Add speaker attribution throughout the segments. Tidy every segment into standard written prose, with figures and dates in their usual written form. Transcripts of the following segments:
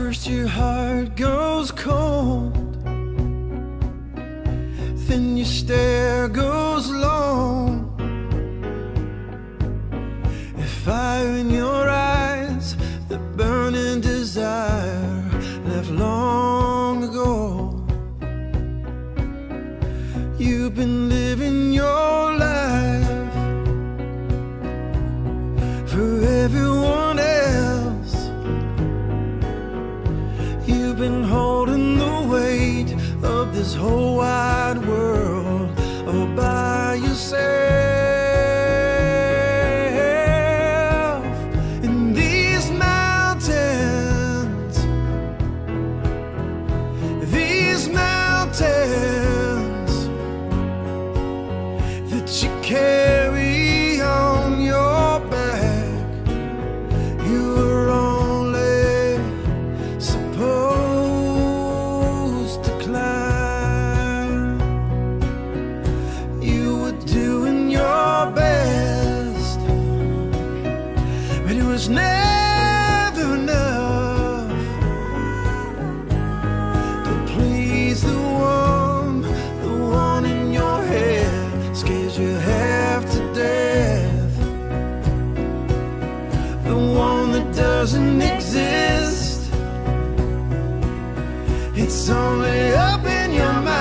Speaker 1: first your heart goes cold, then your stare goes long. A fire in your eyes, the burning desire left long ago. You've been living your life for everyone else. You've been holding the weight of this whole wide world all by yourself. And these mountains that you carry on your back, you were only supposed to climb. You were doing your best, but it was never enough to please the one in your head, scares you half to death. The one that doesn't exist, it's only up in your mind.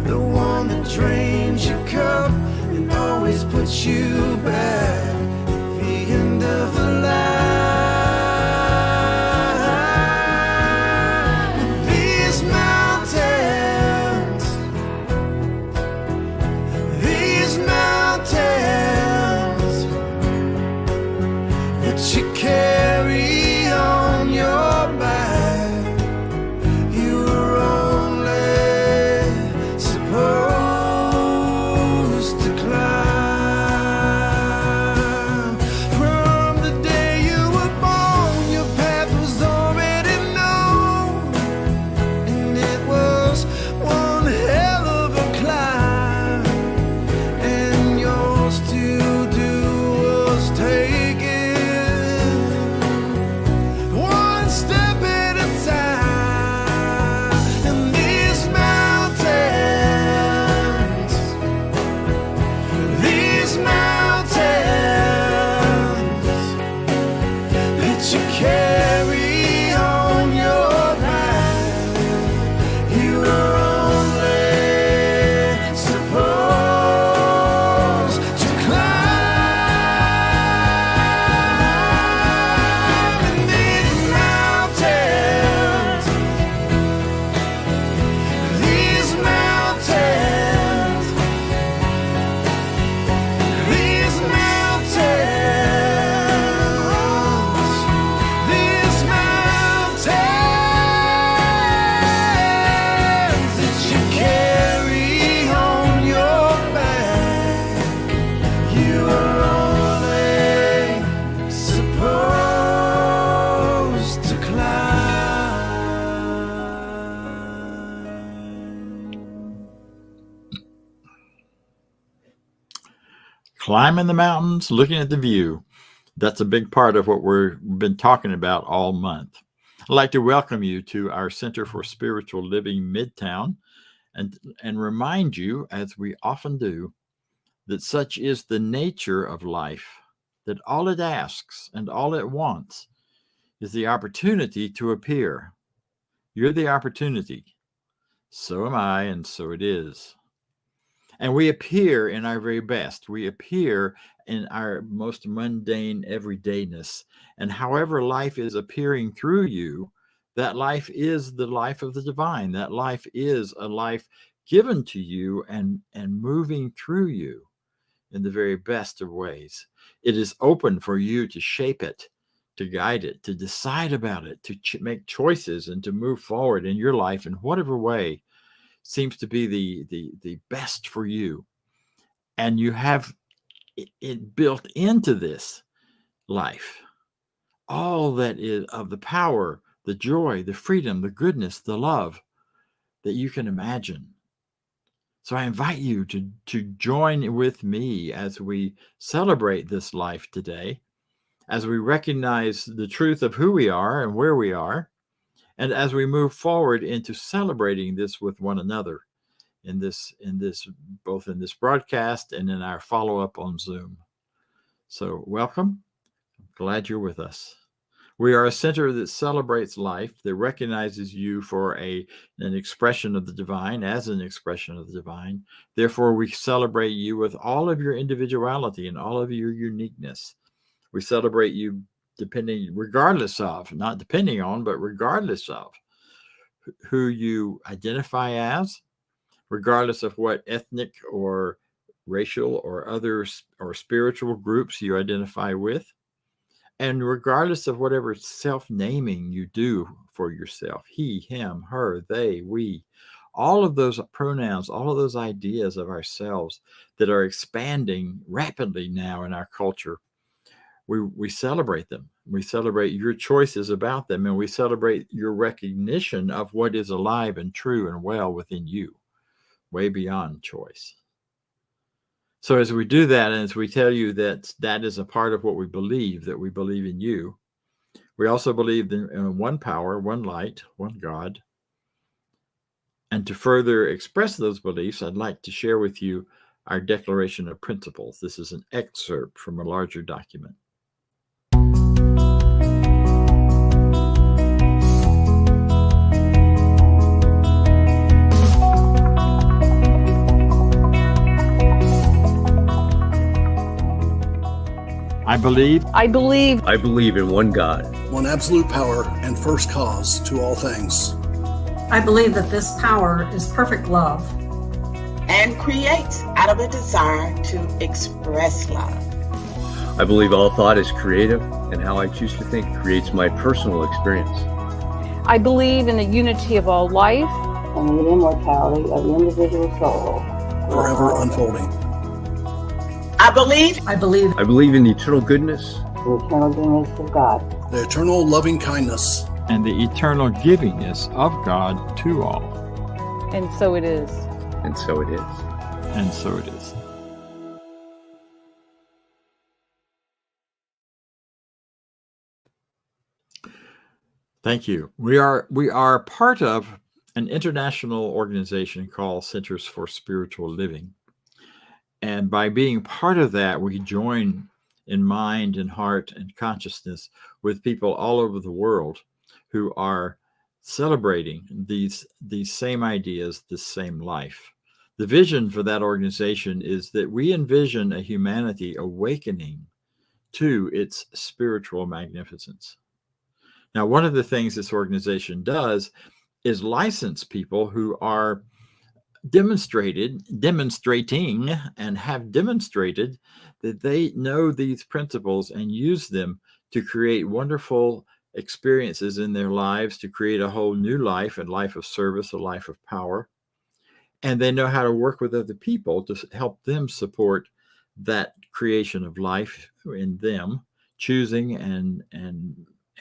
Speaker 1: The one that drains your cup and always puts you back at the end of the line. These mountains that you carry on your back, you were only supposed to climb. From the day you were born, your path was already known, and it was one hell of a climb, and yours to do was take it one step at a time. And these mountains that you carry on your back, you were only supposed to climb. And these mountains that you carry on your back, you are only supposed to climb.
Speaker 2: Climbing the mountains, looking at the view. That's a big part of what we've been talking about all month. I'd like to welcome you to our Center for Spiritual Living Midtown and remind you, as we often do, that such is the nature of life, that all it asks and all it wants is the opportunity to appear. You're the opportunity. So am I, and so it is. And we appear in our very best. We appear in our most mundane everydayness. And however life is appearing through you, that life is the life of the divine. That life is a life given to you and moving through you in the very best of ways. It is open for you to shape it, to guide it, to decide about it, to make choices and to move forward in your life in whatever way seems to be the best for you. And you have it built into this life, all that is of the power, the joy, the freedom, the goodness, the love that you can imagine. So I invite you to join with me as we celebrate this life today as we recognize the truth of who we are and where we are, and as we move forward into celebrating this with one another in this both in this broadcast and in our follow-up on Zoom. So welcome. Glad you're with us. We are a center that celebrates life, that recognizes you for an expression of the divine, as an expression of the divine. Therefore, we celebrate you with all of your individuality and all of your uniqueness. We celebrate you regardless of who you identify as, regardless of what ethnic or racial or other or spiritual groups you identify with. And regardless of whatever self-naming you do for yourself, he, him, her, they, we, all of those pronouns, all of those ideas of ourselves that are expanding rapidly now in our culture, we celebrate them. We celebrate your choices about them, and we celebrate your recognition of what is alive and true and well within you, way beyond choice. So as we do that, and as we tell you that that is a part of what we believe, that we believe in you, we also believe in one power, one light, one God. And to further express those beliefs, I'd like to share with you our Declaration of Principles. This is an excerpt from a larger document. I believe
Speaker 3: in one God,
Speaker 4: one absolute power and first cause to all things.
Speaker 5: I believe that this power is perfect love
Speaker 6: and creates out of a desire to express love.
Speaker 3: I believe all thought is creative, and how I choose to think creates my personal experience.
Speaker 7: I believe in the unity of all life
Speaker 8: and the immortality of the individual soul,
Speaker 4: forever unfolding.
Speaker 6: I believe
Speaker 3: in the eternal goodness,
Speaker 8: the eternal goodness of God,
Speaker 4: the eternal loving kindness,
Speaker 2: and the eternal givingness of God to all.
Speaker 7: And so it is.
Speaker 3: And so it is.
Speaker 2: And so it is. Thank you. We are part of an international organization called Centers for Spiritual Living. And by being part of that, we join in mind and heart and consciousness with people all over the world who are celebrating these same ideas, this same life. The vision for that organization is that we envision a humanity awakening to its spiritual magnificence. Now, one of the things this organization does is license people who are demonstrating and have demonstrated that they know these principles and use them to create wonderful experiences in their lives, to create a whole new life, a life of service, a life of power. And they know how to work with other people to help them support that creation of life in them, choosing and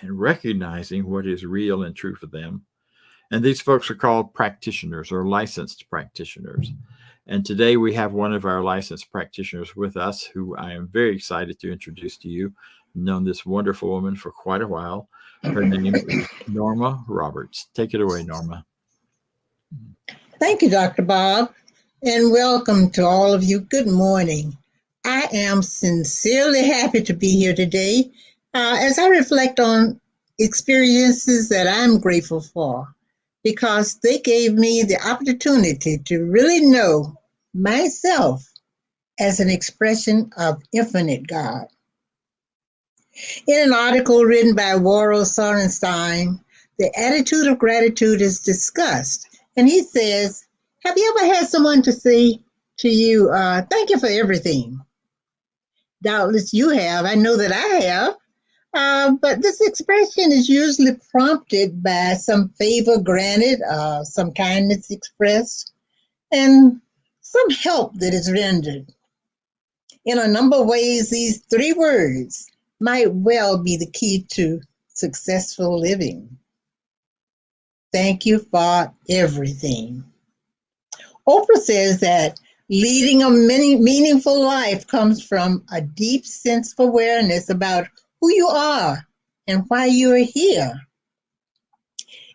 Speaker 2: recognizing what is real and true for them. And these folks are called practitioners or licensed practitioners. And today we have one of our licensed practitioners with us who I am very excited to introduce to you. I've known this wonderful woman for quite a while. Her name is Norma Roberts. Take it away, Norma.
Speaker 9: Thank you, Dr. Bob, and welcome to all of you. Good morning. I am sincerely happy to be here today as I reflect on experiences that I'm grateful for, because they gave me the opportunity to really know myself as an expression of infinite God. In an article written by Warren Sorenstein, the attitude of gratitude is discussed, and he says, have you ever had someone to say to you, thank you for everything? Doubtless you have. I know that I have. But this expression is usually prompted by some favor granted, some kindness expressed, and some help that is rendered. In a number of ways, these three words might well be the key to successful living. Thank you for everything. Oprah says that leading a meaningful life comes from a deep sense of awareness about who you are and why you are here.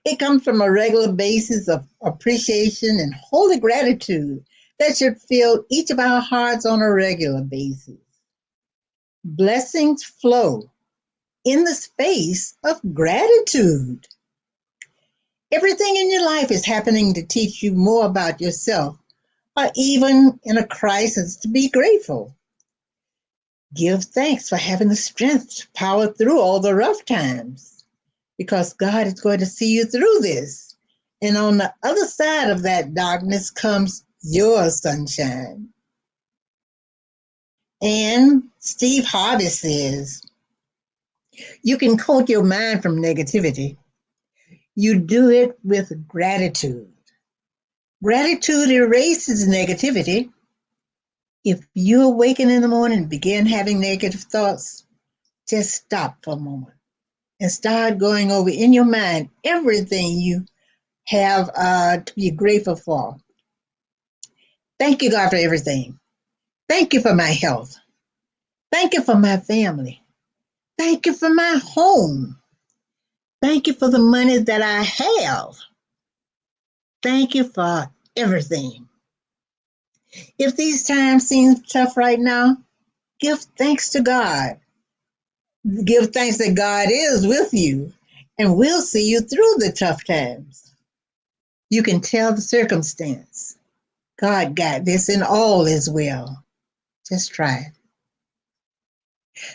Speaker 9: It comes from a regular basis of appreciation and holy gratitude that should fill each of our hearts on a regular basis. Blessings flow in the space of gratitude. Everything in your life is happening to teach you more about yourself, or even in a crisis to be grateful. Give thanks for having the strength to power through all the rough times, because God is going to see you through this. And on the other side of that darkness comes your sunshine. And Steve Harvey says, you can coat your mind from negativity. You do it with gratitude. Gratitude erases negativity. If you awaken in the morning and begin having negative thoughts, just stop for a moment and start going over in your mind everything you have to be grateful for. Thank you, God, for everything. Thank you for my health. Thank you for my family. Thank you for my home. Thank you for the money that I have. Thank you for everything. If these times seem tough right now, give thanks to God. Give thanks that God is with you and will see you through the tough times. You can tell the circumstance, God got this and all is well. Just try it.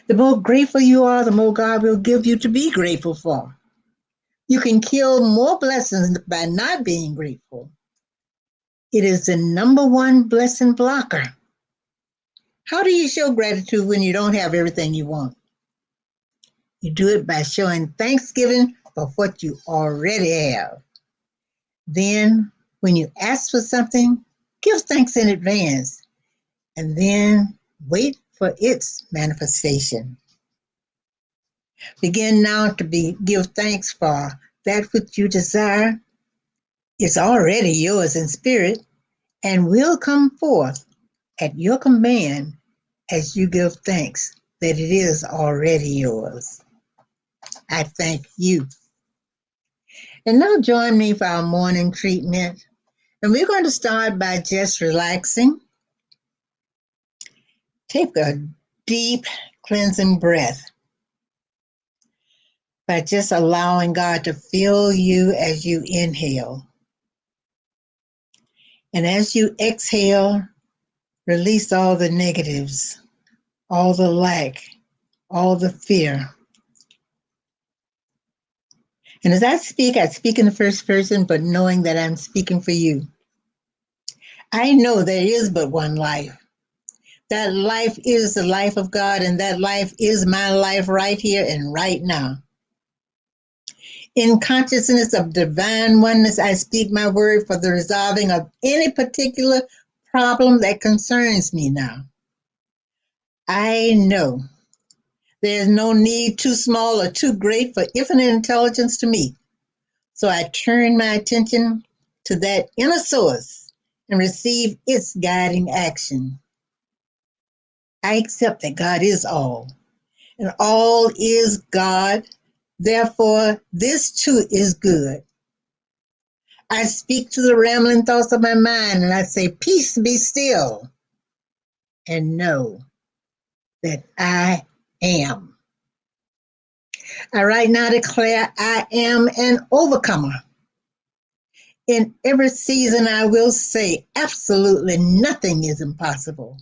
Speaker 9: The more grateful you are, the more God will give you to be grateful for. You can kill more blessings by not being grateful. It is the number one blessing blocker. How do you show gratitude when you don't have everything you want? You do it by showing thanksgiving for what you already have. Then, when you ask for something, give thanks in advance, and then wait for its manifestation. Begin now to give thanks for that which you desire. It's already yours in spirit and will come forth at your command as you give thanks that it is already yours. I thank you. And now join me for our morning treatment. And we're going to start by just relaxing. Take a deep cleansing breath by just allowing God to fill you as you inhale. And as you exhale, release all the negatives, all the lack, all the fear. And as I speak in the first person, but knowing that I'm speaking for you. I know there is but one life. That life is the life of God, and that life is my life right here and right now. In consciousness of divine oneness, I speak my word for the resolving of any particular problem that concerns me now. I know there is no need too small or too great for infinite intelligence to meet. So I turn my attention to that inner source and receive its guiding action. I accept that God is all, and all is God. Therefore, this too is good. I speak to the rambling thoughts of my mind, and I say, peace, be still, and know that I am. I right now declare I am an overcomer. In every season, I will say absolutely nothing is impossible.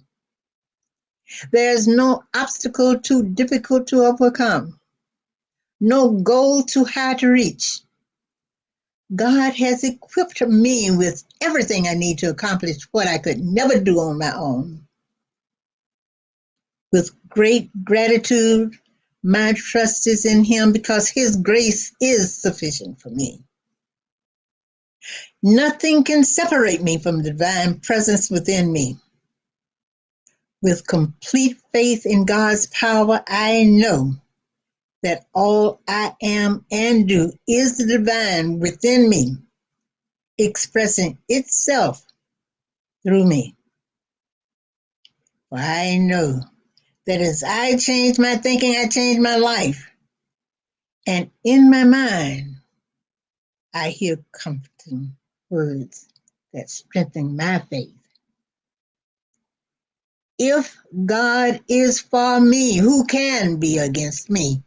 Speaker 9: There's no obstacle too difficult to overcome, no goal too high to reach. God has equipped me with everything I need to accomplish what I could never do on my own. With great gratitude, my trust is in Him because His grace is sufficient for me. Nothing can separate me from the divine presence within me. With complete faith in God's power, I know that all I am and do is the divine within me, expressing itself through me. For I know that as I change my thinking, I change my life. And in my mind, I hear comforting words that strengthen my faith. If God is for me, who can be against me?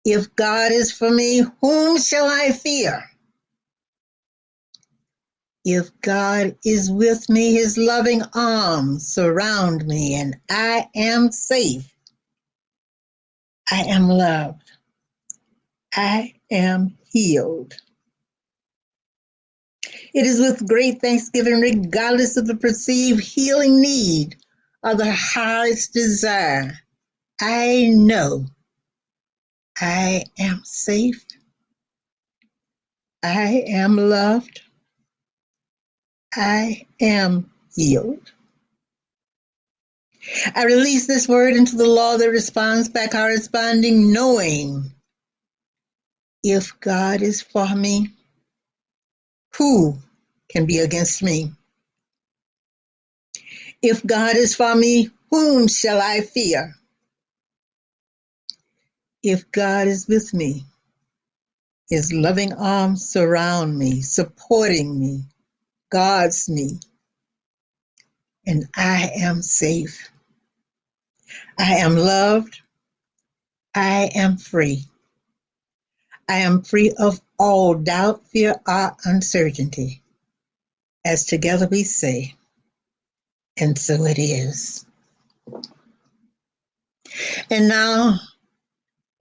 Speaker 9: If God is for me, whom shall I fear? If God is with me, his loving arms surround me, and I am safe. I am loved. I am healed. It is with great thanksgiving, regardless of the perceived healing need or the heart's desire, I know I am safe. I am loved. I am healed. I release this word into the law that responds by corresponding, knowing if God is for me, who can be against me? If God is for me, whom shall I fear? If God is with me, his loving arms surround me, supporting me, guards me, and I am safe. I am loved. I am free. I am free of all doubt, fear, or uncertainty. As together we say, and so it is. And now,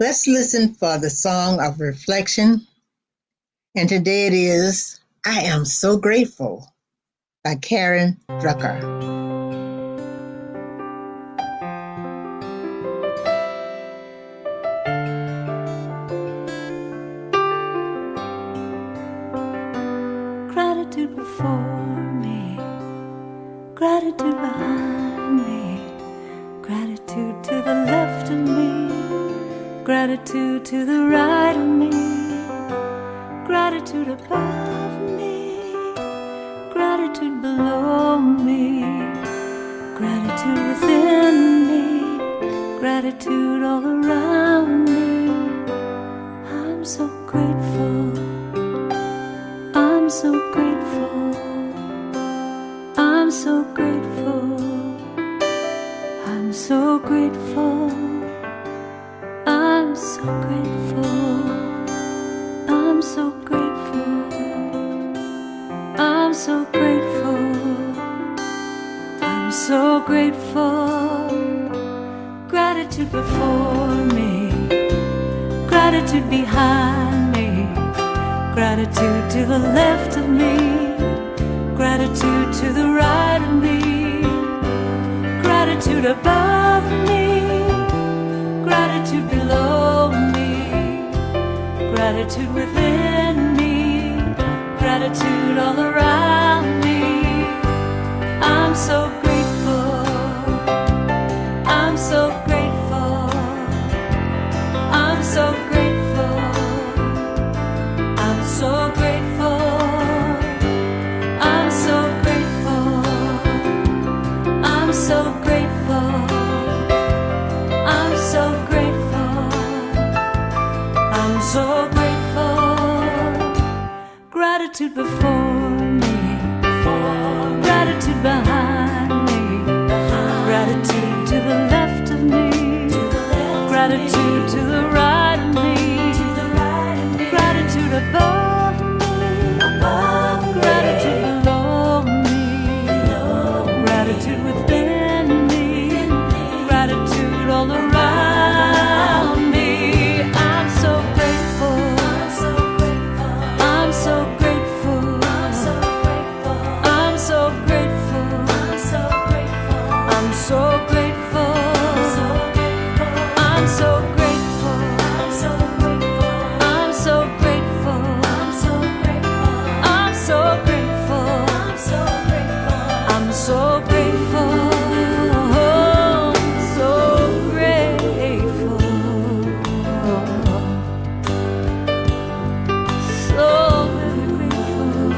Speaker 9: let's listen for the song of reflection. And today it is, I Am So Grateful by Karen Drucker.
Speaker 10: Gratitude before me, gratitude behind me, gratitude to the left of me, gratitude to the right of me, gratitude above me, gratitude below me, gratitude within me, gratitude all around me. I'm so grateful. I'm so grateful. I'm so grateful. I'm so grateful. I'm so grateful. I'm so grateful. I'm so grateful. I'm so grateful. Gratitude before me, gratitude behind me, gratitude to the left of me, gratitude to the right of me, gratitude above me, gratitude below me, gratitude within me, gratitude all around me. I'm so grateful. I'm so grateful. I'm so grateful. I'm so grateful. I'm so grateful. I'm so grateful. I'm so grateful. I'm so grateful. Gratitude before me, gratitude behind me, gratitude to the left of me, gratitude to the right of me, gratitude above me, gratitude below me, gratitude within me, gratitude all around me. I'm so grateful. I'm so grateful. I'm so grateful. I'm so grateful. I'm so grateful. I'm so grateful. I'm so grateful. I'm so grateful. So grateful. So very grateful.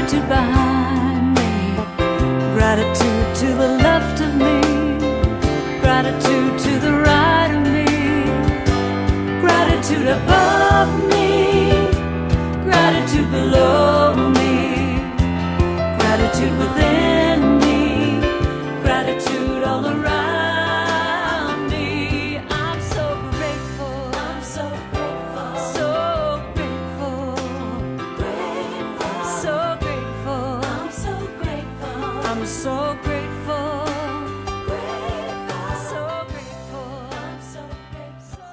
Speaker 10: gratitude behind me, gratitude to the left of me, gratitude to the right of me, gratitude above me, gratitude below me, gratitude within me, gratitude all around me. I'm so grateful, so grateful, so grateful, so grateful, I'm so grateful, I'm so grateful, so grateful, I'm so grateful.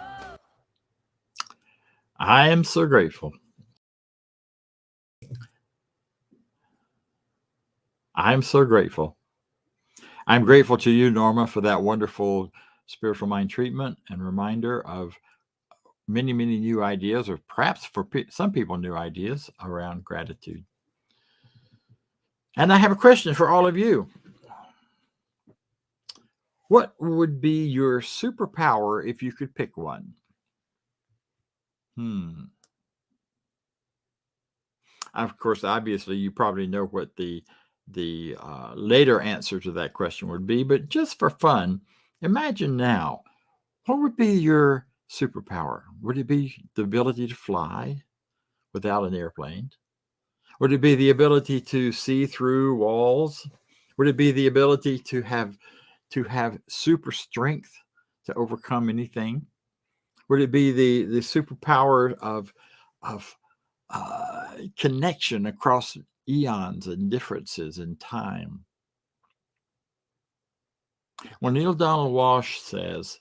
Speaker 2: I am so grateful. I'm so grateful. I'm grateful to you, Norma, for that wonderful spiritual mind treatment and reminder of many, many new ideas, or perhaps for some people, new ideas around gratitude. And I have a question for all of you. What would be your superpower if you could pick one? Of course, obviously, you probably know what the later answer to that question would be, but just for fun, imagine now, what would be your superpower? Would it be the ability to fly without an airplane? Would it be the ability to see through walls? Would it be the ability to have super strength to overcome anything? Would it be the superpower of connection across eons and differences in time? Well, Neil Donald Walsh says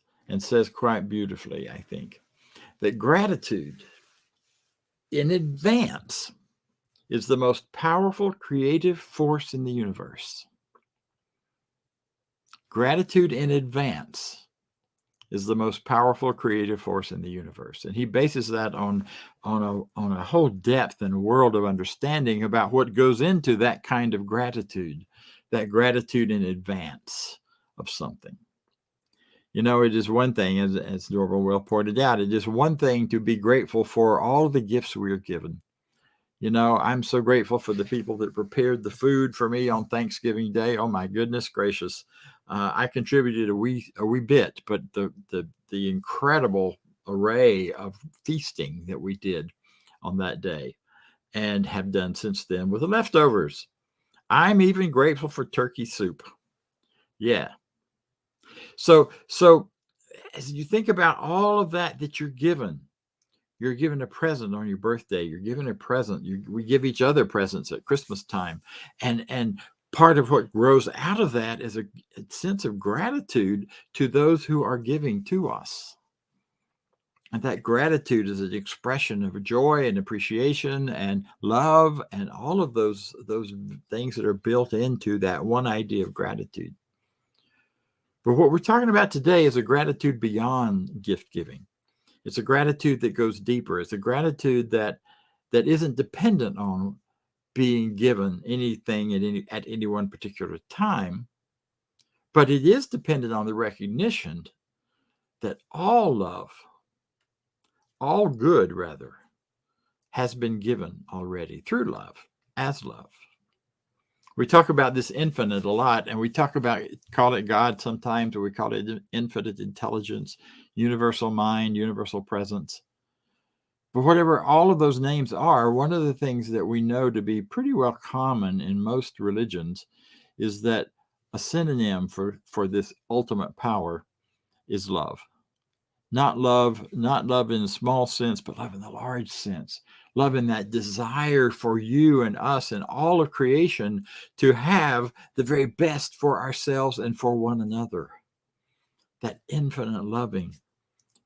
Speaker 2: quite beautifully, I think, that gratitude in advance is the most powerful creative force in the universe. Gratitude in advance is the most powerful creative force in the universe. And he bases that on a whole depth and world of understanding about what goes into that kind of gratitude, that gratitude in advance of something. You know, it is one thing, as Norma well pointed out, it is one thing to be grateful for all the gifts we are given. You know, I'm so grateful for the people that prepared the food for me on Thanksgiving Day. Oh my goodness gracious. I contributed a wee bit, but the incredible array of feasting that we did on that day and have done since then with the leftovers. I'm even grateful for turkey soup. Yeah. So as you think about all of that you're given a present on your birthday. You're given a present. We give each other presents at Christmas time. And part of what grows out of that is a sense of gratitude to those who are giving to us. And that gratitude is an expression of joy and appreciation and love and all of those things that are built into that one idea of gratitude. But what we're talking about today is a gratitude beyond gift giving. It's a gratitude that goes deeper. It's a gratitude that isn't dependent on being given anything at any one particular time, but it is dependent on the recognition that all love, all good rather, has been given already through love, as love. We talk about this infinite a lot, and we call it God sometimes, or we call it infinite intelligence, universal mind, universal presence. But whatever all of those names are, one of the things that we know to be pretty well common in most religions is that a synonym for this ultimate power is love. Not love in a small sense, but love in the large sense. Love in that desire for you and us and all of creation to have the very best for ourselves and for one another. That infinite loving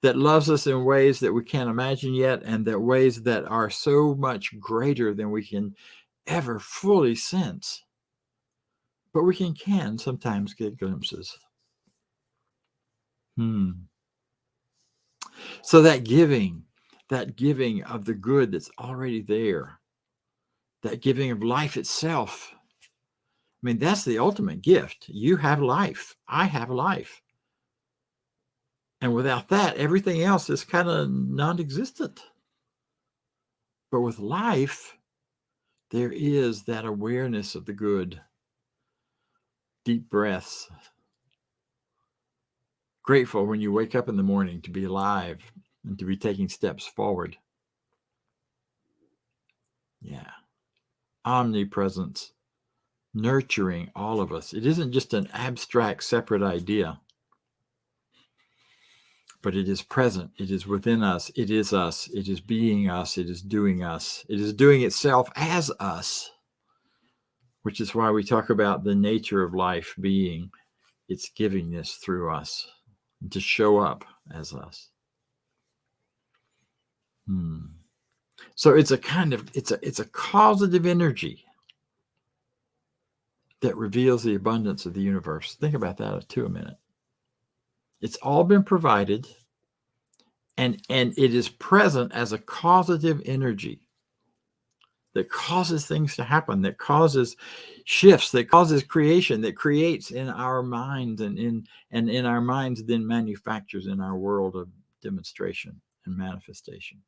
Speaker 2: that loves us in ways that we can't imagine yet, and that ways that are so much greater than we can ever fully sense. But we can sometimes get glimpses. So that giving of the good that's already there, that giving of life itself, I mean, that's the ultimate gift. You have life. I have life. And without that, everything else is kind of non-existent. But with life, there is that awareness of the good. Deep breaths. Grateful when you wake up in the morning to be alive and to be taking steps forward. Yeah. Omnipresence, nurturing all of us. It isn't just an abstract, separate idea, but it is present. It is within us. It is us. It is being us. It is doing us. It is doing itself as us, which is why we talk about the nature of life being its givingness through us, to show up as us. So it's a kind of, it's a causative energy that reveals the abundance of the universe. Think about that too a minute. It's all been provided, and it is present as a causative energy that causes things to happen, that causes shifts, that causes creation, that creates in our minds, and in our minds then manufactures in our world of demonstration and manifestation.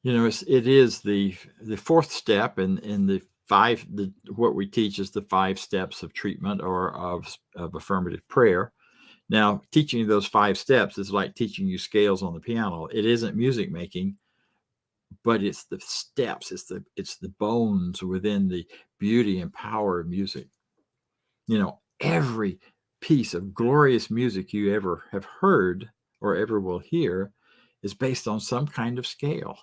Speaker 2: You know, it is the fourth step in the what we teach is the 5 steps of treatment or of affirmative prayer. Now, teaching those 5 steps is like teaching you scales on the piano. It isn't music making, but it's the steps. It's the bones within the beauty and power of music. You know, every piece of glorious music you ever have heard or ever will hear is based on some kind of scale.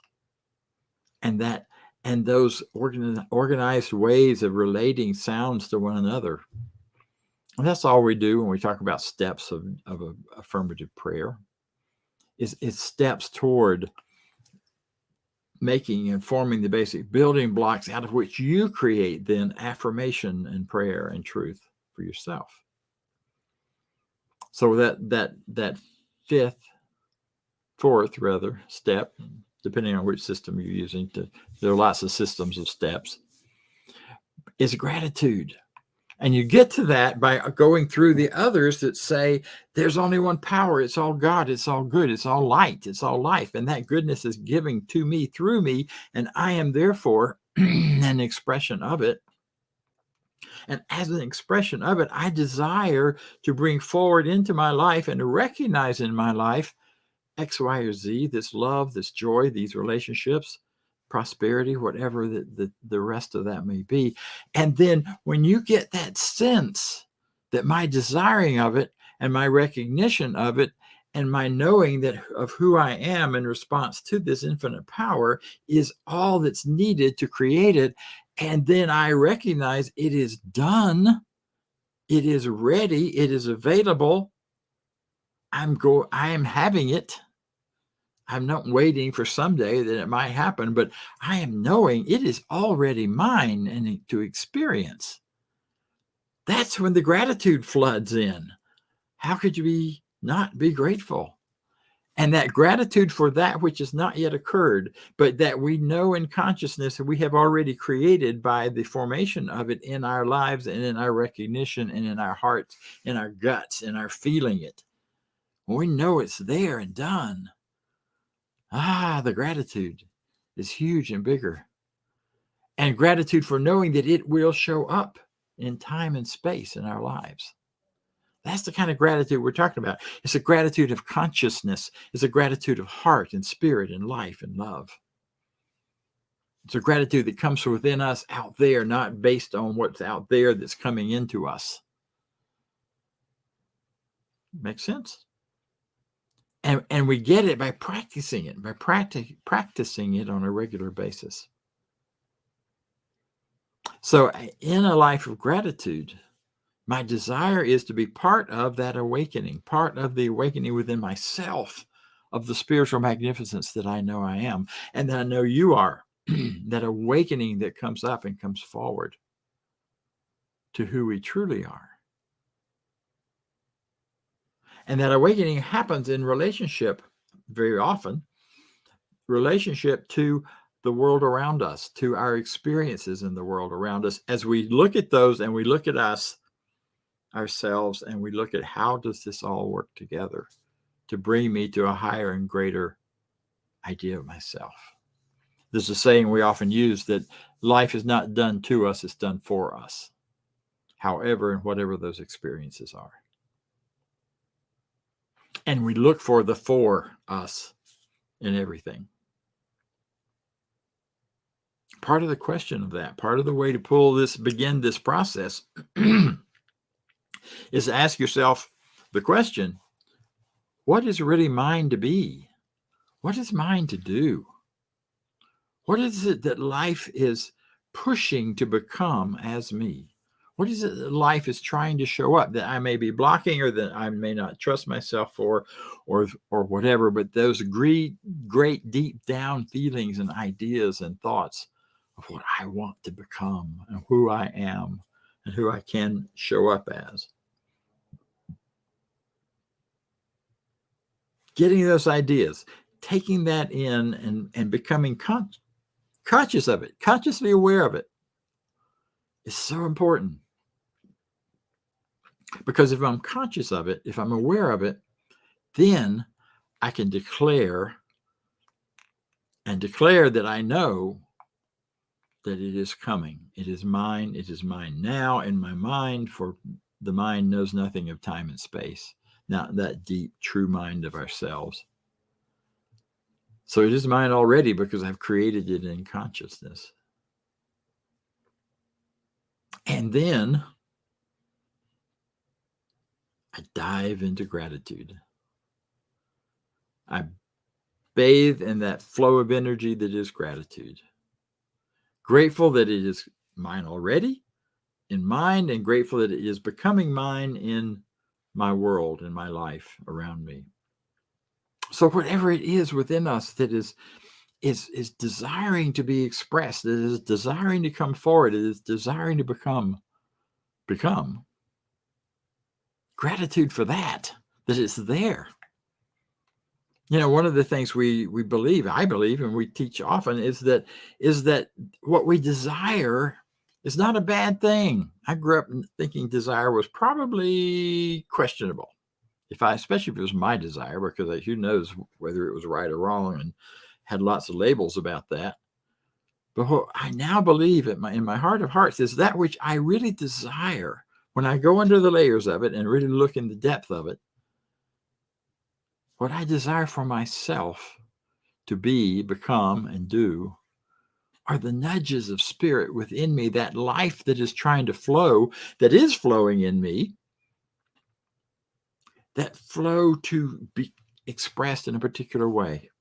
Speaker 2: And those organized ways of relating sounds to one another. And that's all we do when we talk about steps of affirmative prayer. It's steps toward making and forming the basic building blocks out of which you create then affirmation and prayer and truth for yourself. So that fourth step, depending on which system you're using, there are lots of systems of steps, is gratitude. And you get to that by going through the others that say there's only one power. It's all God. It's all good. It's all light. It's all life. And that goodness is giving to me through me. And I am therefore an expression of it. And as an expression of it, I desire to bring forward into my life and to recognize in my life X, Y, or Z, this love, this joy, these relationships, prosperity, whatever the rest of that may be. And then when you get that sense that my desiring of it and my recognition of it and my knowing that of who I am in response to this infinite power is all that's needed to create it, and then I recognize it is done, it is ready, it is available, I am having it. I'm not waiting for someday that it might happen, but I am knowing it is already mine and to experience. That's when the gratitude floods in. How could you not be grateful? And that gratitude for that which has not yet occurred, but that we know in consciousness that we have already created by the formation of it in our lives and in our recognition and in our hearts, in our guts, in our feeling it. When we know it's there and done. The gratitude is huge and bigger. And gratitude for knowing that it will show up in time and space in our lives. That's the kind of gratitude we're talking about. It's a gratitude of consciousness. It's a gratitude of heart and spirit and life and love. It's a gratitude that comes from within us out there, not based on what's out there that's coming into us. Makes sense? And we get it by practicing it, by practicing it on a regular basis. So in a life of gratitude, my desire is to be part of that awakening, part of the awakening within myself of the spiritual magnificence that I know I am and that I know you are, that awakening that comes up and comes forward to who we truly are. And that awakening happens in relationship, very often, relationship to the world around us, to our experiences in the world around us. As we look at those and we look at us, ourselves, and we look at how does this all work together to bring me to a higher and greater idea of myself. There's a saying we often use that life is not done to us, it's done for us, however and whatever those experiences are. And we look for the for us in everything. Part of the question of that, part of the way to begin this process is to ask yourself the question, what is really mine to be? What is mine to do? What is it that life is pushing to become as me? What is it that life is trying to show up that I may be blocking or that I may not trust myself for or whatever, but those great, deep down feelings and ideas and thoughts of what I want to become and who I am and who I can show up as. Getting those ideas, taking that in and becoming conscious of it, consciously aware of it is so important. Because if I'm conscious of it, if I'm aware of it, then I can declare that I know that it is coming. It is mine. It is mine now in my mind, for the mind knows nothing of time and space, not that deep, true mind of ourselves. So it is mine already because I've created it in consciousness. And then I dive into gratitude. I bathe in that flow of energy that is gratitude. Grateful that it is mine already in mind, and grateful that it is becoming mine in my world, in my life around me. So whatever it is within us that is desiring to be expressed, that is desiring to come forward, it is desiring to become. Gratitude for that it's there. You know, one of the things I believe, and we teach often is that what we desire is not a bad thing. I grew up thinking desire was probably questionable. Especially if it was my desire, because who knows whether it was right or wrong, and had lots of labels about that. But what I now believe in my heart of hearts is that which I really desire. When I go under the layers of it and really look in the depth of it, what I desire for myself to be, become, and do are the nudges of spirit within me, that life that is trying to flow, that is flowing in me, that flow to be expressed in a particular way.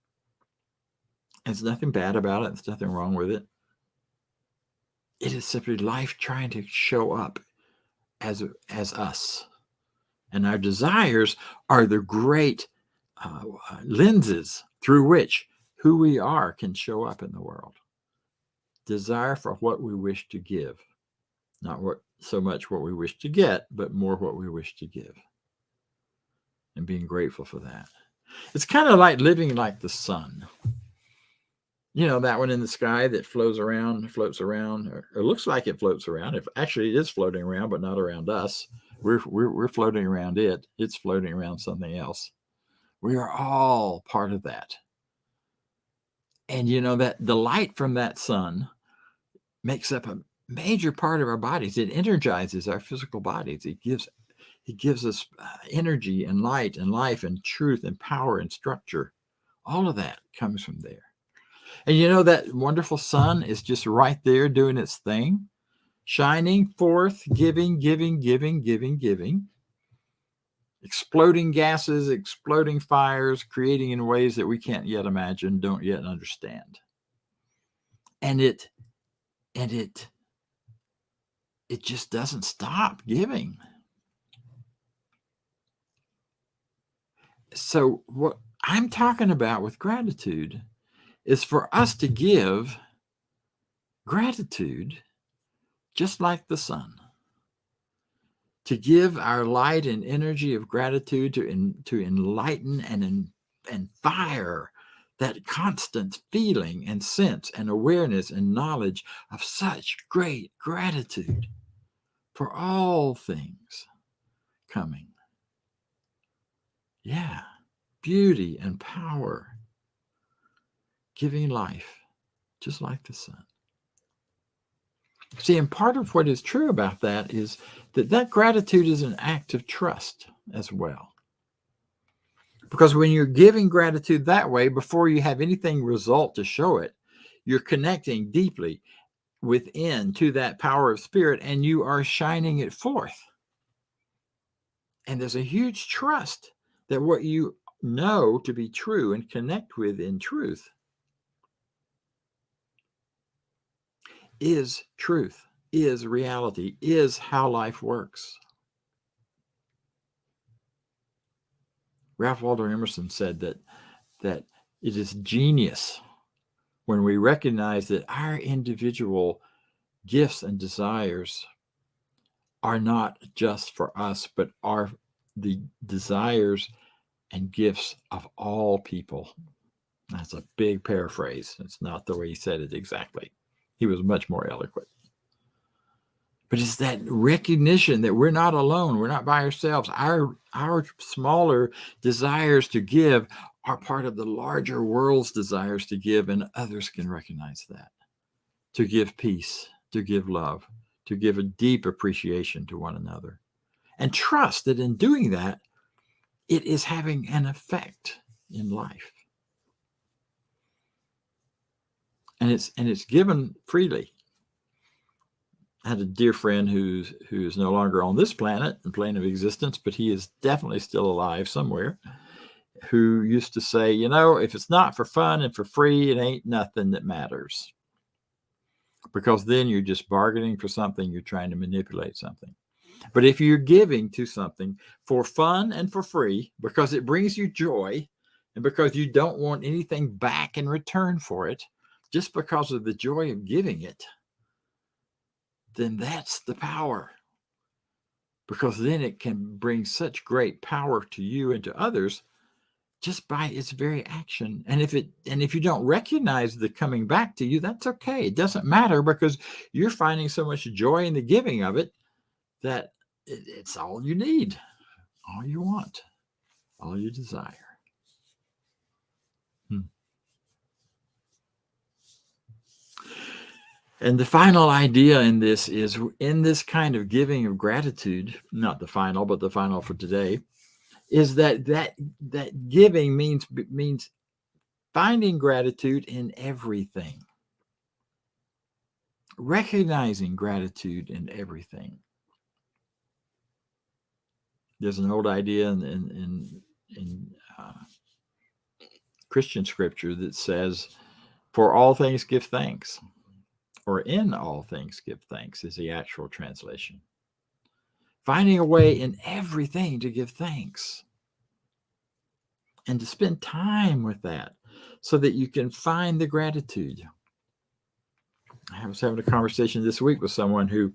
Speaker 2: There's nothing bad about it. There's nothing wrong with it. It is simply life trying to show up as us. And our desires are the great lenses through which who we are can show up in the world. Desire for what we wish to give. Not so much what we wish to get, but more what we wish to give. And being grateful for that. It's kind of like living like the sun. You know, that one in the sky that floats around, or looks like it floats around. If actually it is floating around, but not around us. We're floating around it. It's floating around something else. We are all part of that. And you know that the light from that sun makes up a major part of our bodies. It energizes our physical bodies. It gives us energy and light and life and truth and power and structure. All of that comes from there. And you know that wonderful sun is just right there doing its thing, shining forth, giving, exploding gases, exploding fires, creating in ways that we can't yet imagine, don't yet understand. And it just doesn't stop giving. So what I'm talking about with gratitude is for us to give gratitude just like the sun. To give our light and energy of gratitude to enlighten and fire that constant feeling and sense and awareness and knowledge of such great gratitude for all things coming. Yeah, beauty and power. giving life, just like the Son. See, and part of what is true about that is that gratitude is an act of trust as well. Because when you're giving gratitude that way, before you have anything result to show it, you're connecting deeply within to that power of spirit, and you are shining it forth. And there's a huge trust that what you know to be true and connect with in truth is truth, is reality, is how life works. Ralph Waldo Emerson said that it is genius when we recognize that our individual gifts and desires are not just for us, but are the desires and gifts of all people. That's a big paraphrase. It's not the way he said it exactly. He was much more eloquent. But it's that recognition that we're not alone. We're not by ourselves. Our smaller desires to give are part of the larger world's desires to give, and others can recognize that. To give peace, to give love, to give a deep appreciation to one another. And trust that in doing that, it is having an effect in life. And it's given freely. I had a dear friend who is no longer on this planet and plane of existence, but he is definitely still alive somewhere, who used to say, if it's not for fun and for free, it ain't nothing that matters. Because then you're just bargaining for something, you're trying to manipulate something. But if you're giving to something for fun and for free, because it brings you joy, and because you don't want anything back in return for it, just because of the joy of giving it, then that's the power. Because then it can bring such great power to you and to others just by its very action. And if you don't recognize the coming back to you, that's okay. It doesn't matter, because you're finding so much joy in the giving of it that it's all you need, all you want, all you desire. And the final idea in this is, in this kind of giving of gratitude, not the final, but the final for today, is that giving means finding gratitude in everything, recognizing gratitude in everything. There's an old idea in Christian scripture that says, "For all things give thanks," or "in all things give thanks" is the actual translation. Finding a way in everything to give thanks and to spend time with that so that you can find the gratitude. I was having a conversation this week with someone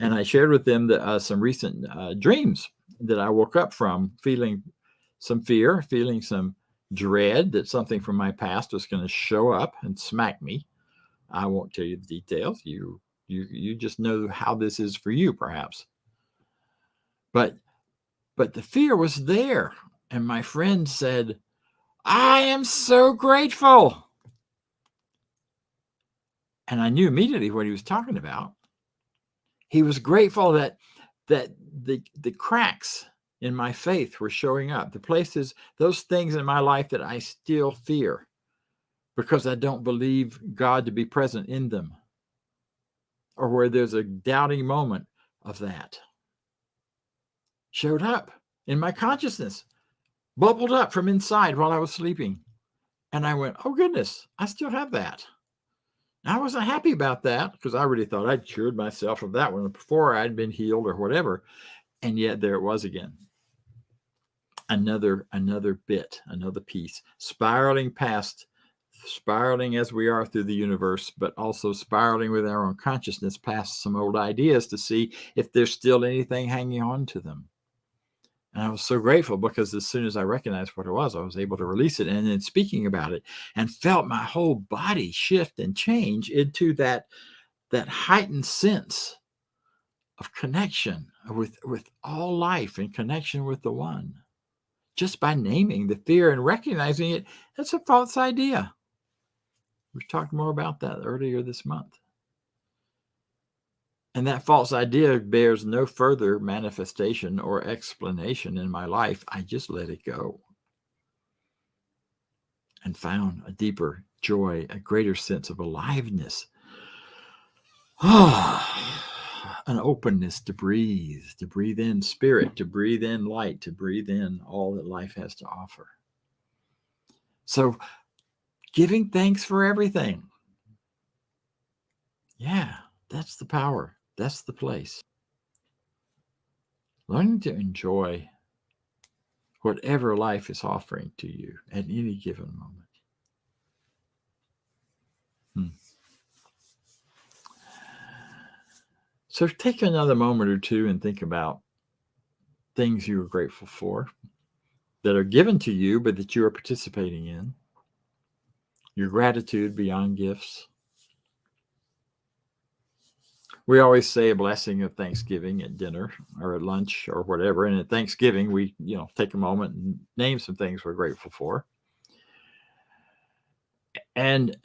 Speaker 2: and I shared with them some recent dreams that I woke up from, feeling some fear, feeling some dread that something from my past was going to show up and smack me. I won't tell you the details. You just know how this is for you, perhaps. But the fear was there. And my friend said, "I am so grateful." And I knew immediately what he was talking about. He was grateful that the cracks in my faith were showing up, the places, those things in my life that I still fear because I don't believe God to be present in them, or where there's a doubting moment of that, showed up in my consciousness, bubbled up from inside while I was sleeping. And I went, "Oh goodness, I still have that." I wasn't happy about that, because I really thought I'd cured myself of that one before, I'd been healed or whatever. And yet there it was again. Another bit, another piece, spiraling as we are through the universe, but also spiraling with our own consciousness past some old ideas to see if there's still anything hanging on to them. And I was so grateful, because as soon as I recognized what it was, I was able to release it. And then speaking about it, and felt my whole body shift and change into that heightened sense of connection with all life and connection with the one. Just by naming the fear and recognizing it, that's a false idea. We talked more about that earlier this month. And that false idea bears no further manifestation or explanation in my life. I just let it go and found a deeper joy, a greater sense of aliveness, an openness to breathe in spirit, to breathe in light, to breathe in all that life has to offer. So giving thanks for everything. Yeah, that's the power. That's the place. Learning to enjoy whatever life is offering to you at any given moment. So take another moment or two and think about things you are grateful for that are given to you, but that you are participating in. Your gratitude beyond gifts. We always say a blessing of Thanksgiving at dinner or at lunch or whatever. And at Thanksgiving, we, take a moment and name some things we're grateful for. And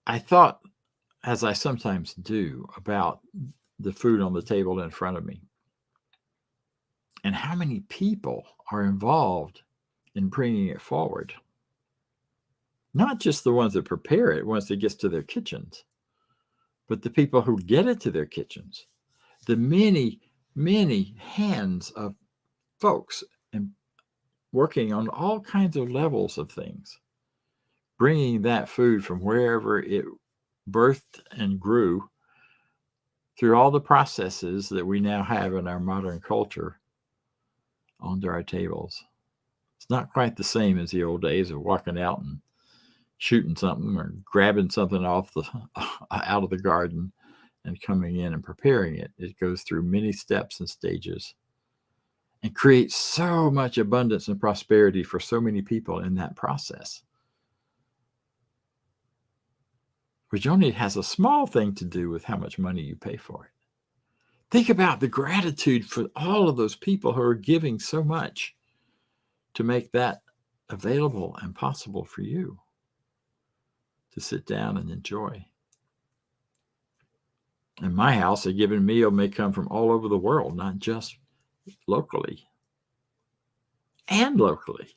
Speaker 2: I thought, as I sometimes do, about the food on the table in front of me and how many people are involved in bringing it forward. Not just the ones that prepare it once it gets to their kitchens, but the people who get it to their kitchens, the many, many hands of folks and working on all kinds of levels of things, bringing that food from wherever it birthed and grew through all the processes that we now have in our modern culture onto our tables. It's not quite the same as the old days of walking out and shooting something or grabbing something out of the garden and coming in and preparing it. It goes through many steps and stages and creates so much abundance and prosperity for so many people in that process, which only has a small thing to do with how much money you pay for it. Think about the gratitude for all of those people who are giving so much to make that available and possible for you to sit down and enjoy. In my house, a given meal may come from all over the world, not just locally. And locally.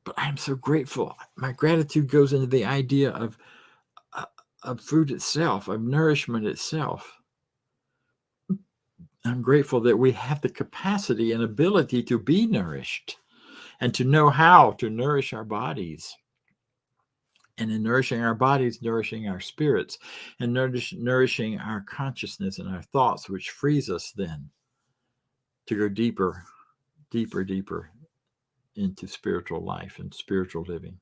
Speaker 2: But I'm so grateful. My gratitude goes into the idea of food itself, of nourishment itself. I'm grateful that we have the capacity and ability to be nourished and to know how to nourish our bodies. And in nourishing our bodies, nourishing our spirits, and nourishing our consciousness and our thoughts, which frees us then to go deeper, deeper, deeper into spiritual life and spiritual living.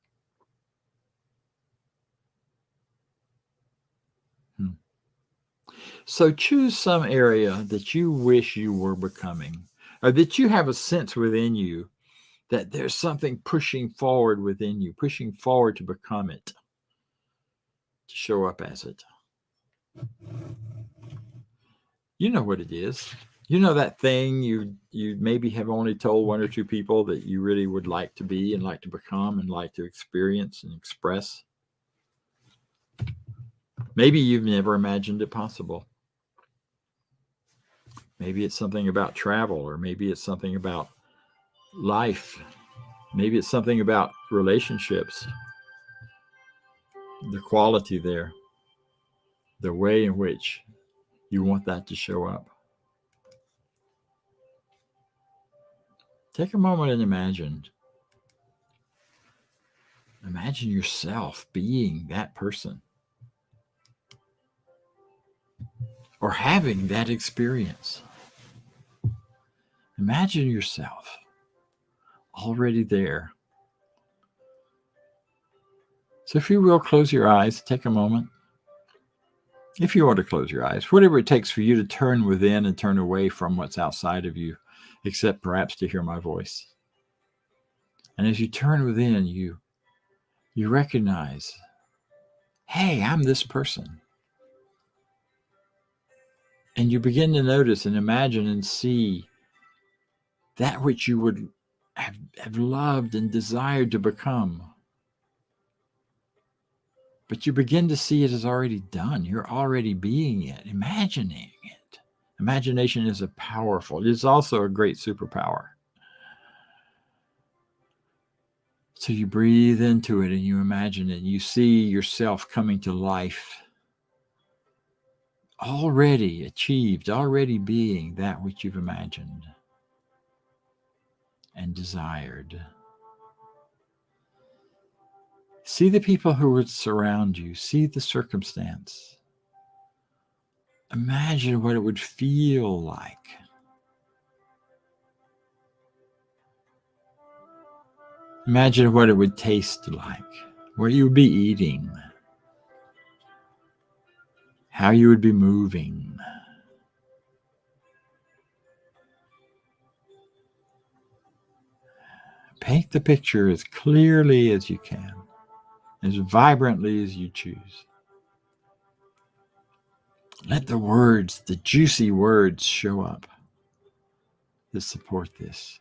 Speaker 2: So choose some area that you wish you were becoming, or that you have a sense within you that there's something pushing forward within you, pushing forward to become it, to show up as it. You know what it is. You know that thing you maybe have only told one or two people that you really would like to be and like to become and like to experience and express. Maybe you've never imagined it possible. Maybe it's something about travel, or maybe it's something about life. Maybe it's something about relationships, the quality there, the way in which you want that to show up. Take a moment and imagine. Imagine yourself being that person or having that experience. Imagine yourself already there. So if you will, close your eyes, take a moment. If you want to close your eyes, whatever it takes for you to turn within and turn away from what's outside of you, except perhaps to hear my voice. And as you turn within, you recognize, hey, I'm this person. And you begin to notice and imagine and see that which you would have loved and desired to become. But you begin to see it as already done. You're already being it, imagining it. Imagination is it's also a great superpower. So you breathe into it and you imagine it. You see yourself coming to life, already achieved, already being that which you've imagined and desired. See the people who would surround you. See the circumstance. Imagine what it would feel like. Imagine what it would taste like, what you would be eating, how you would be moving. Paint the picture as clearly as you can, as vibrantly as you choose. Let the words, the juicy words, show up that support this.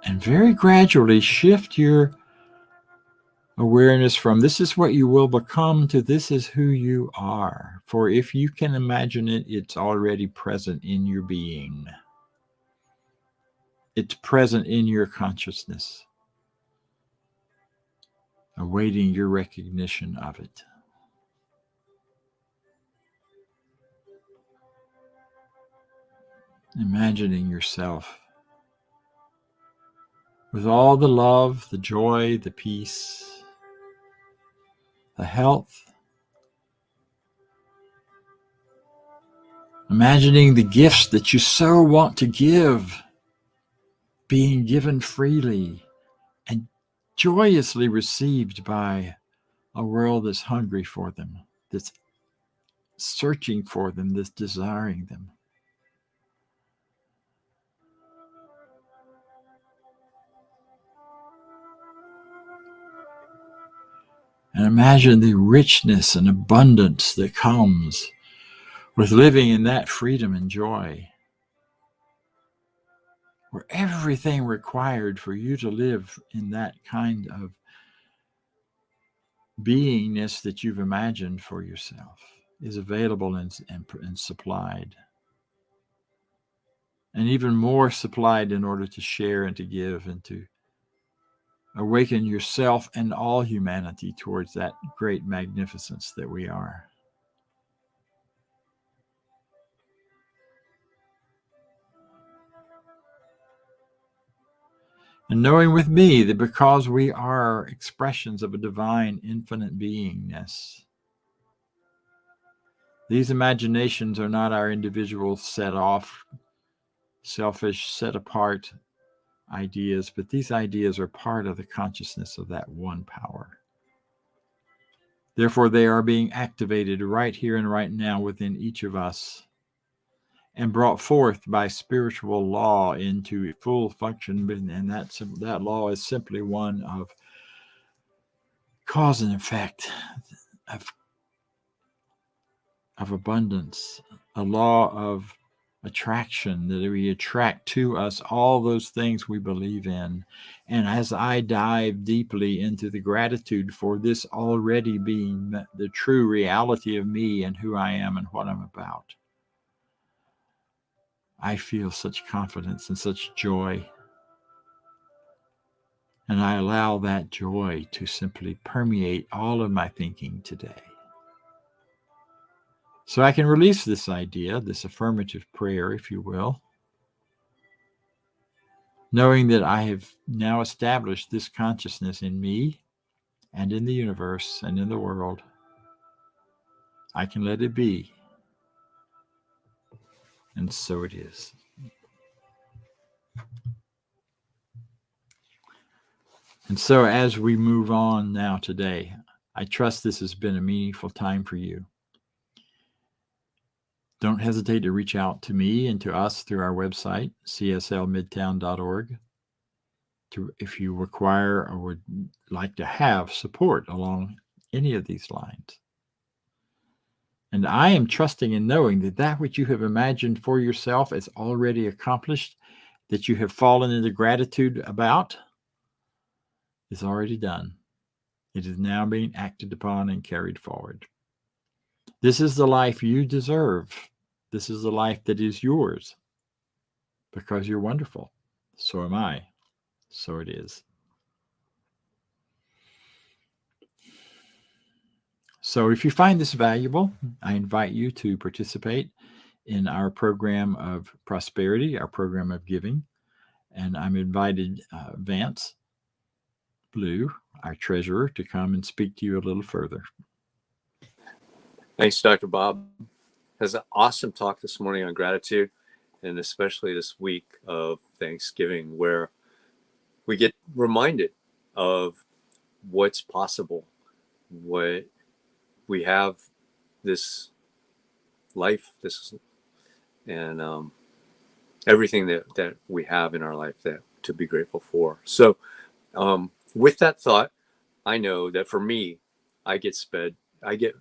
Speaker 2: And very gradually shift your awareness from this is what you will become to this is who you are. For if you can imagine it, it's already present in your being. It's present in your consciousness, awaiting your recognition of it. Imagining yourself with all the love, the joy, the peace, the health. Imagining the gifts that you so want to give being given freely and joyously received by a world that's hungry for them, that's searching for them, that's desiring them. And imagine the richness and abundance that comes with living in that freedom and joy, where everything required for you to live in that kind of beingness that you've imagined for yourself is available and supplied. And even more supplied in order to share and to give and to awaken yourself and all humanity towards that great magnificence that we are. And knowing with me that because we are expressions of a divine infinite beingness, these imaginations are not our individual set off, selfish, set apart ideas, but these ideas are part of the consciousness of that one power. Therefore, they are being activated right here and right now within each of us and brought forth by spiritual law into full function. And that law is simply one of cause and effect, of abundance, a law of attraction, that we attract to us all those things we believe in. And as I dive deeply into the gratitude for this already being the true reality of me and who I am and what I'm about, I feel such confidence and such joy. And I allow that joy to simply permeate all of my thinking today. So I can release this idea, this affirmative prayer, if you will, knowing that I have now established this consciousness in me and in the universe and in the world. I can let it be. And so it is. And so as we move on now today, I trust this has been a meaningful time for you. Don't hesitate to reach out to me and to us through our website, cslmidtown.org, if you require or would like to have support along any of these lines. And I am trusting and knowing that that which you have imagined for yourself is already accomplished, that you have fallen into gratitude about, is already done. It is now being acted upon and carried forward. This is the life you deserve. This is the life that is yours because you're wonderful. So am I. So it is. So if you find this valuable, I invite you to participate in our program of prosperity, our program of giving. And I'm invited Vance Blue, our treasurer, to come and speak to you a little further.
Speaker 3: Thanks, Dr. Bob. Has an awesome talk this morning on gratitude, and especially this week of Thanksgiving, where we get reminded of what's possible, what we have, this life, and everything that we have in our life that to be grateful for. So with that thought, I know that for me, I get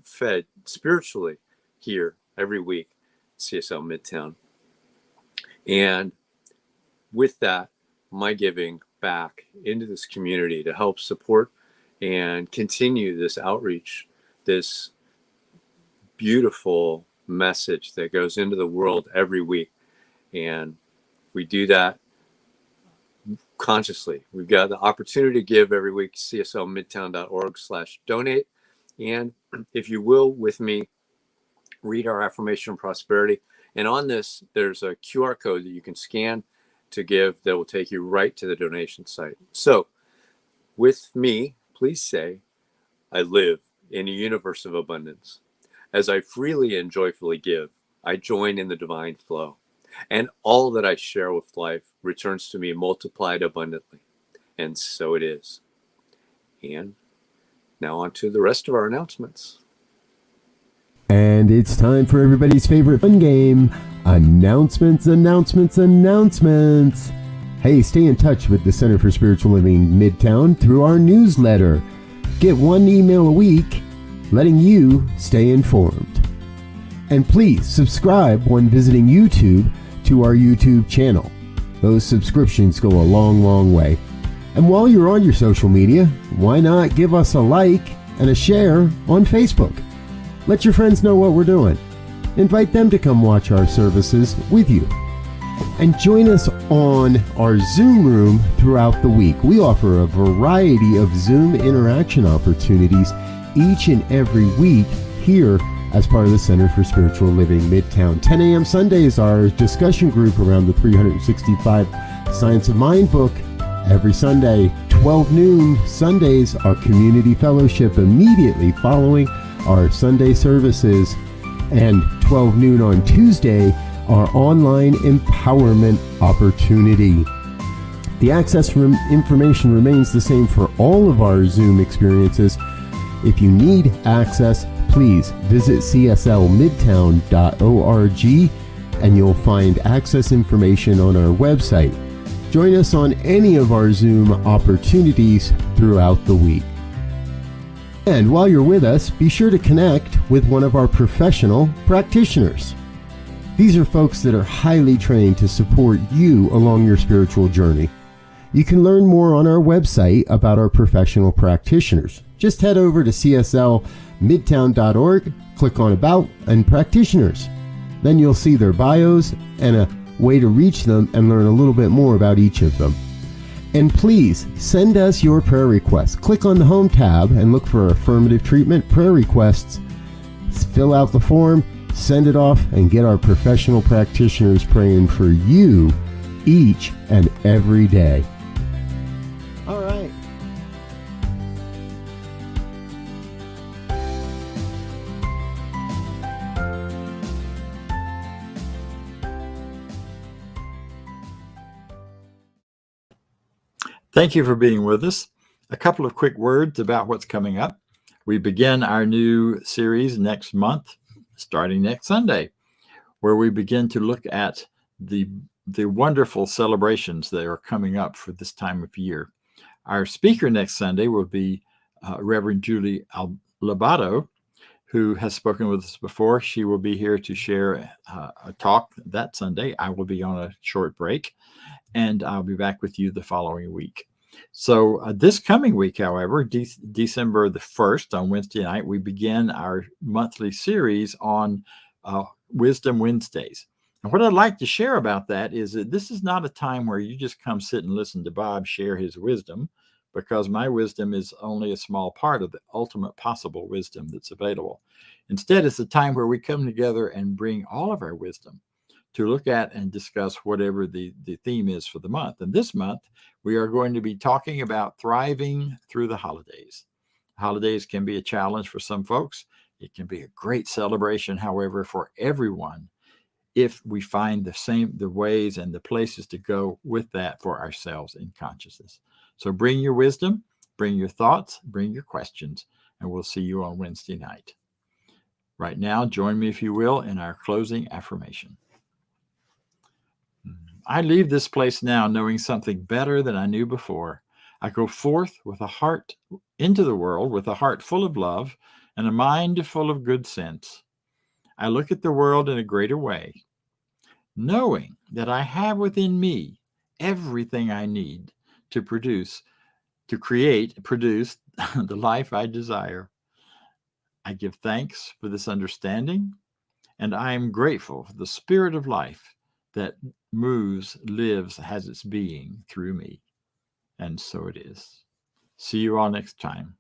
Speaker 3: fed spiritually here every week, CSL Midtown. And with that, my giving back into this community to help support and continue this outreach, this beautiful message that goes into the world every week. And we do that consciously. We've got the opportunity to give every week, cslmidtown.org/donate. And if you will, with me, read our affirmation of prosperity. And on this, there's a QR code that you can scan to give that will take you right to the donation site. So with me, please say, I live in a universe of abundance. As I freely and joyfully give, I join in the divine flow. And all that I share with life returns to me multiplied abundantly. And so it is. And now on to the rest of our announcements.
Speaker 11: And it's time for everybody's favorite fun game, announcements. Hey, stay in touch with the Center for Spiritual Living Midtown through our newsletter. Get one email a week, letting you stay informed. And please subscribe when visiting YouTube to our YouTube channel. Those subscriptions go a long, long way. And while you're on your social media, why not give us a like and a share on Facebook? Let your friends know what we're doing. Invite them to come watch our services with you. And join us on our Zoom room throughout the week. We offer a variety of Zoom interaction opportunities each and every week here as part of the Center for Spiritual Living Midtown. 10 a.m. Sunday is our discussion group around the 365 Science of Mind book. Every Sunday, 12 noon Sundays, our community fellowship immediately following our Sunday services. And 12 noon on Tuesday, our online empowerment opportunity. The access information remains the same for all of our Zoom experiences. If you need access, please visit cslmidtown.org and you'll find access information on our website. Join us on any of our Zoom opportunities throughout the week. And while you're with us, be sure to connect with one of our professional practitioners. These are folks that are highly trained to support you along your spiritual journey. You can learn more on our website about our professional practitioners. Just head over to cslmidtown.org, click on About and Practitioners. Then you'll see their bios and a way to reach them and learn a little bit more about each of them. And please send us your prayer requests. Click on the Home tab and look for Affirmative Treatment Prayer Requests. Fill out the form, send it off, and get our professional practitioners praying for you each and every day. All right.
Speaker 2: Thank you for being with us. A couple of quick words about what's coming up. We begin our new series next month, starting next Sunday, where we begin to look at the wonderful celebrations that are coming up for this time of year. Our speaker next Sunday will be Reverend Julie Lobato, who has spoken with us before. She will be here to share a talk that Sunday. I will be on a short break, and I'll be back with you the following week. So this coming week, however, December the 1st, on Wednesday night, we begin our monthly series on Wisdom Wednesdays. And what I'd like to share about that is that this is not a time where you just come sit and listen to Bob share his wisdom, because my wisdom is only a small part of the ultimate possible wisdom that's available. Instead, it's a time where we come together and bring all of our wisdom to look at and discuss whatever the theme is for the month. And this month, we are going to be talking about thriving through the holidays. Holidays can be a challenge for some folks. It can be a great celebration, however, for everyone, if we find the ways and the places to go with that for ourselves in consciousness. So bring your wisdom, bring your thoughts, bring your questions, and we'll see you on Wednesday night. Right now, join me, if you will, in our closing affirmation. I leave this place now knowing something better than I knew before. I go forth with a heart into the world with a heart full of love and a mind full of good sense. I look at the world in a greater way, knowing that I have within me everything I need to produce the life I desire. I give thanks for this understanding, and I am grateful for the spirit of life that moves, lives, has its being through me. And so it is. See you all next time.